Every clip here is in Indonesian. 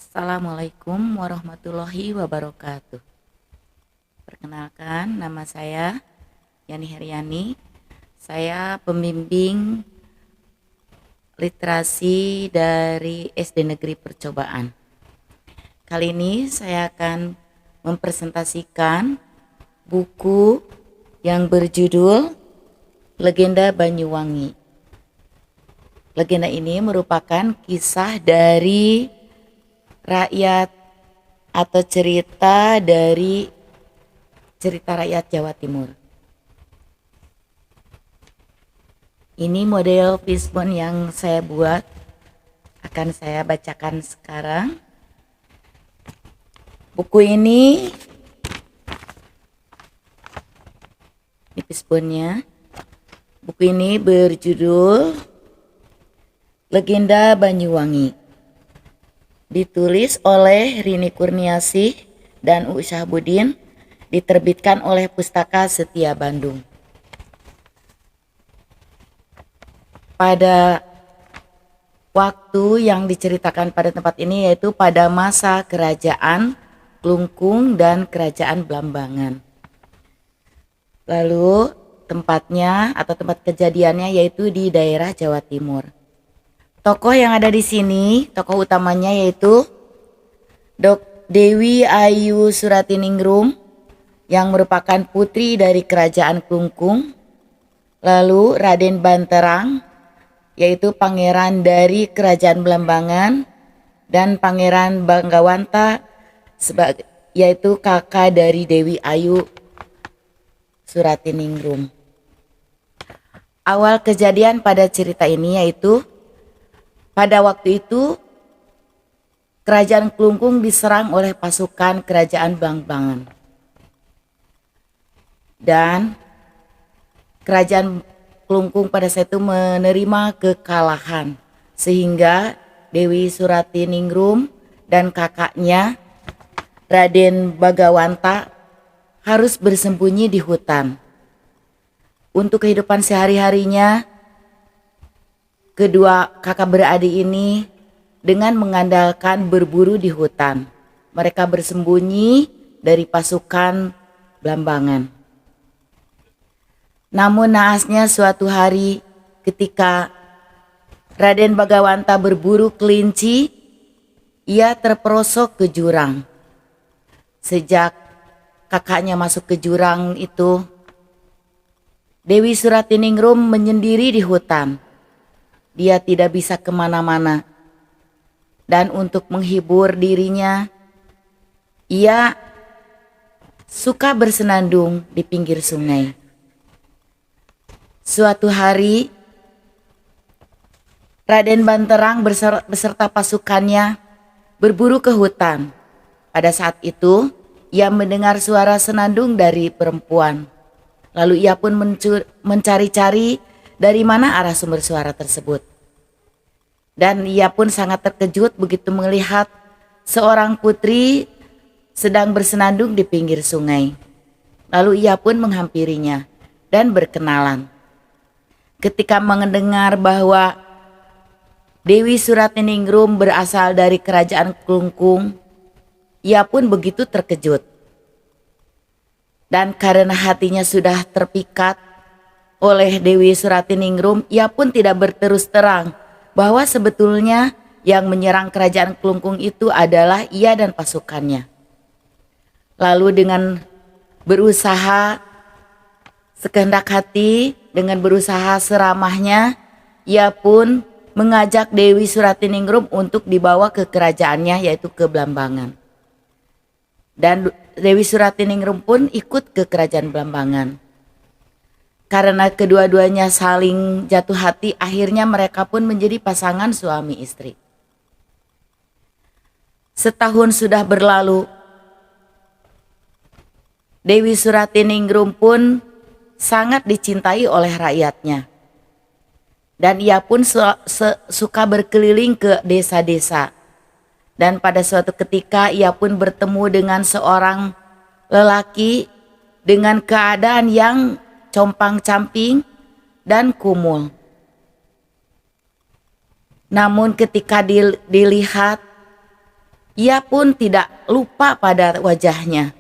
Assalamualaikum warahmatullahi wabarakatuh. Perkenalkan, nama saya Yani Heriani. Saya pembimbing literasi dari SD Negeri Percobaan. Kali ini saya akan mempresentasikan buku yang berjudul Legenda Banyuwangi. Legenda ini merupakan kisah dari rakyat atau cerita dari cerita rakyat Jawa Timur. Ini model fishbone yang saya buat, akan saya bacakan sekarang. Buku ini fishbone-nya. Buku ini berjudul Legenda Banyuwangi. Ditulis oleh Rini Kurniasih dan U. Syahbudin, diterbitkan oleh Pustaka Setia Bandung. Pada waktu yang diceritakan pada tempat ini yaitu pada masa Kerajaan Klungkung dan Kerajaan Blambangan. Lalu tempatnya atau tempat kejadiannya yaitu di daerah Jawa Timur. Tokoh yang ada di sini, tokoh utamanya yaitu Dewi Ayu Suratiningrum yang merupakan putri dari Kerajaan Klungkung. Lalu Raden Banterang yaitu pangeran dari Kerajaan Blambangan, dan Pangeran Banggawanta yaitu kakak dari Dewi Ayu Suratiningrum. Awal kejadian pada cerita ini yaitu pada waktu itu Kerajaan Klungkung diserang oleh pasukan Kerajaan Blambangan. Dan Kerajaan Klungkung pada saat itu menerima kekalahan, sehingga Dewi Suratiningrum dan kakaknya Raden Bagawanta harus bersembunyi di hutan. Untuk kehidupan sehari-harinya, kedua kakak beradik ini dengan mengandalkan berburu di hutan. Mereka bersembunyi dari pasukan Blambangan. Namun naasnya suatu hari ketika Raden Bagawanta berburu kelinci, ia terperosok ke jurang. Sejak kakaknya masuk ke jurang itu, Dewi Suratiningrum menyendiri di hutan. Dia tidak bisa kemana-mana. Dan untuk menghibur dirinya, ia suka bersenandung di pinggir sungai. Suatu hari, Raden Banterang beserta pasukannya berburu ke hutan. Pada saat itu, ia mendengar suara senandung dari perempuan. Lalu ia pun mencari-cari dari mana arah sumber suara tersebut. Dan ia pun sangat terkejut begitu melihat seorang putri sedang bersenandung di pinggir sungai. Lalu ia pun menghampirinya dan berkenalan. Ketika mendengar bahwa Dewi Suratiningrum berasal dari Kerajaan Klungkung, ia pun begitu terkejut. Dan karena hatinya sudah terpikat oleh Dewi Suratiningrum, ia pun tidak berterus terang bahwa sebetulnya yang menyerang Kerajaan Klungkung itu adalah ia dan pasukannya. Lalu dengan berusaha sekehendak hati, dengan berusaha seramahnya, ia pun mengajak Dewi Suratiningrum untuk dibawa ke kerajaannya yaitu ke Blambangan. Dan Dewi Suratiningrum pun ikut ke Kerajaan Blambangan. Karena kedua-duanya saling jatuh hati, akhirnya mereka pun menjadi pasangan suami istri. Setahun sudah berlalu, Dewi Suratiningrum pun sangat dicintai oleh rakyatnya. Dan ia pun suka berkeliling ke desa-desa. Dan pada suatu ketika ia pun bertemu dengan seorang lelaki dengan keadaan yang compang-camping dan kumul. Namun ketika dilihat Ia pun tidak lupa pada wajahnya.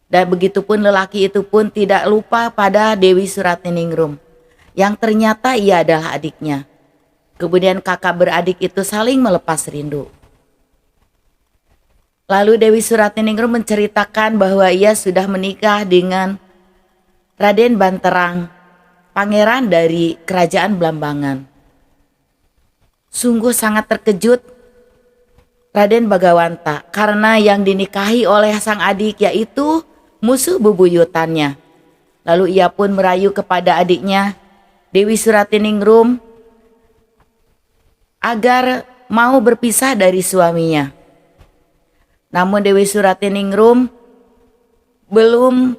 Dan begitupun lelaki itu pun tidak lupa pada Dewi Suratiningrum, yang ternyata ia adalah adiknya. Kemudian kakak beradik itu saling melepas rindu. Lalu Dewi Suratiningrum menceritakan bahwa ia sudah menikah dengan Raden Banterang, pangeran dari kerajaan Blambangan. Sungguh sangat terkejut Raden Bagawanta karena yang dinikahi oleh sang adik yaitu musuh bebuyutannya. Lalu ia pun merayu kepada adiknya Dewi Suratiningrum agar mau berpisah dari suaminya. Namun Dewi Suratiningrum belum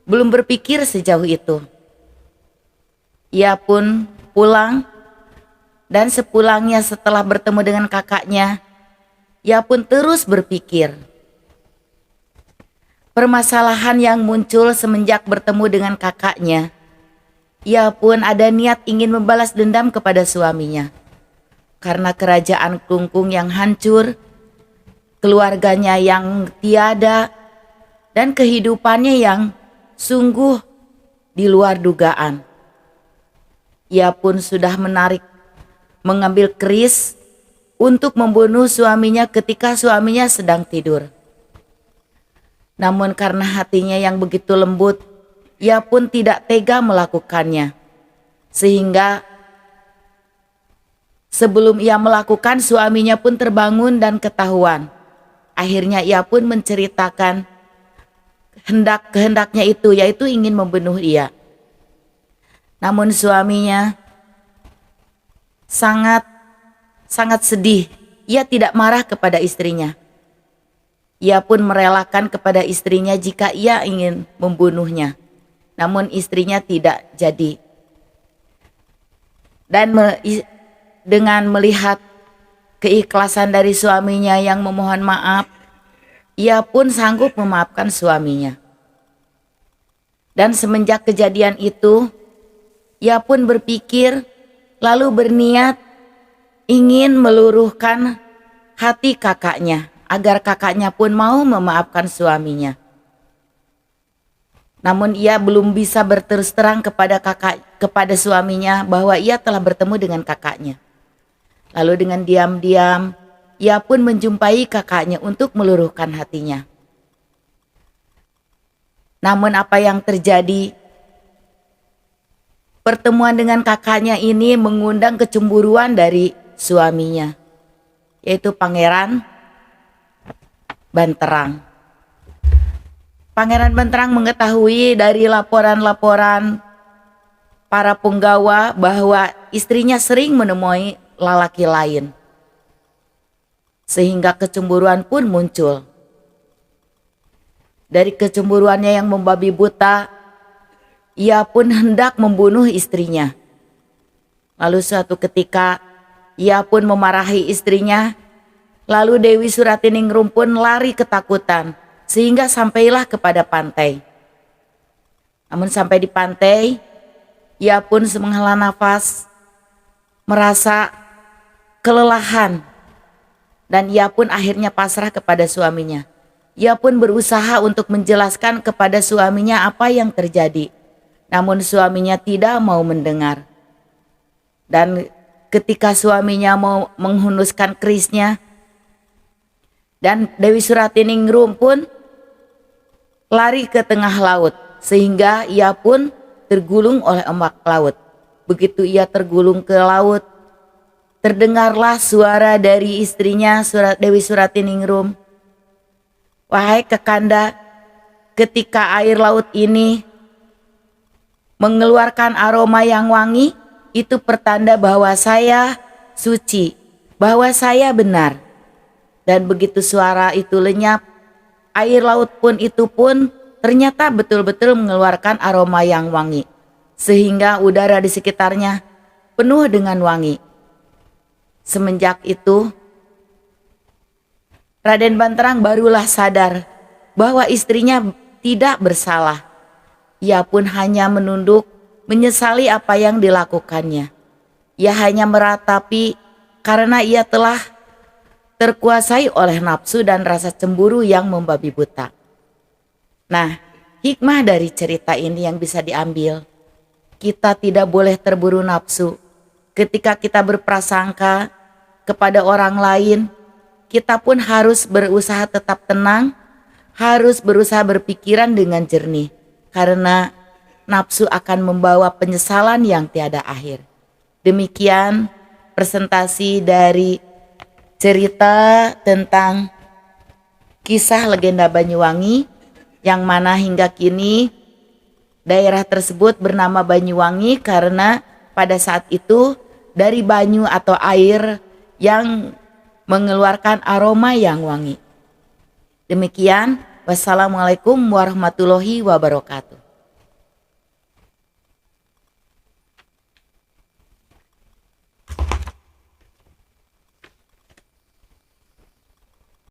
berpikir sejauh itu. Ia pun pulang, dan sepulangnya setelah bertemu dengan kakaknya, ia pun terus berpikir. Permasalahan yang muncul semenjak bertemu dengan kakaknya, ia pun ada niat ingin membalas dendam kepada suaminya. Karena kerajaan Klungkung yang hancur, keluarganya yang tiada, dan kehidupannya yang sungguh di luar dugaan. Ia pun sudah mengambil keris untuk membunuh suaminya ketika suaminya sedang tidur. Namun karena hatinya yang begitu lembut, ia pun tidak tega melakukannya. Sehingga sebelum ia melakukan, suaminya pun terbangun dan ketahuan. Akhirnya ia pun menceritakan kehendaknya itu, yaitu ingin membunuh dia. Namun suaminya sangat sedih. Ia tidak marah kepada istrinya. Ia pun merelakan kepada istrinya jika ia ingin membunuhnya. Namun istrinya tidak jadi. Dan dengan melihat keikhlasan dari suaminya yang memohon maaf, ia pun sanggup memaafkan suaminya. Dan semenjak kejadian itu, ia pun berpikir lalu berniat ingin meluruhkan hati kakaknya agar kakaknya pun mau memaafkan suaminya. Namun ia belum bisa berterus terang kepada suaminya bahwa ia telah bertemu dengan kakaknya. Lalu dengan diam-diam ia pun menjumpai kakaknya untuk meluruhkan hatinya. Namun apa yang terjadi? Pertemuan dengan kakaknya ini mengundang kecemburuan dari suaminya, yaitu Pangeran Banterang. Pangeran Banterang mengetahui dari laporan-laporan para punggawa bahwa istrinya sering menemui lelaki lain. Sehingga kecemburuan pun muncul. Dari kecemburuannya yang membabi buta, ia pun hendak membunuh istrinya. Lalu suatu ketika ia pun memarahi istrinya. Lalu Dewi Suratiningrum pun lari ketakutan sehingga sampailah kepada pantai. Namun sampai di pantai, ia pun menghela nafas, merasa kelelahan, dan ia pun akhirnya pasrah kepada suaminya. Ia pun berusaha untuk menjelaskan kepada suaminya apa yang terjadi. Namun suaminya tidak mau mendengar. Dan ketika suaminya mau menghunuskan kerisnya, dan Dewi Suratiningrum pun lari ke tengah laut, sehingga ia pun tergulung oleh ombak laut. Begitu ia tergulung ke laut, terdengarlah suara dari istrinya Dewi Suratiningrum. Wahai Kakanda, ketika air laut ini mengeluarkan aroma yang wangi, itu pertanda bahwa saya suci, bahwa saya benar. Dan begitu suara itu lenyap, air laut pun ternyata betul-betul mengeluarkan aroma yang wangi. Sehingga udara di sekitarnya penuh dengan wangi. Semenjak itu, Raden Banterang barulah sadar bahwa istrinya tidak bersalah. Ia pun hanya menunduk, menyesali apa yang dilakukannya. Ia hanya meratapi karena ia telah terkuasai oleh nafsu dan rasa cemburu yang membabi buta. Nah, hikmah dari cerita ini yang bisa diambil, kita tidak boleh terburu nafsu. Ketika kita berprasangka kepada orang lain, kita pun harus berusaha tetap tenang, harus berusaha berpikiran dengan jernih, karena nafsu akan membawa penyesalan yang tiada akhir. Demikian presentasi dari cerita tentang kisah legenda Banyuwangi, yang mana hingga kini daerah tersebut bernama Banyuwangi karena pada saat itu dari banyu atau air yang mengeluarkan aroma yang wangi. Demikian, wassalamualaikum warahmatullahi wabarakatuh.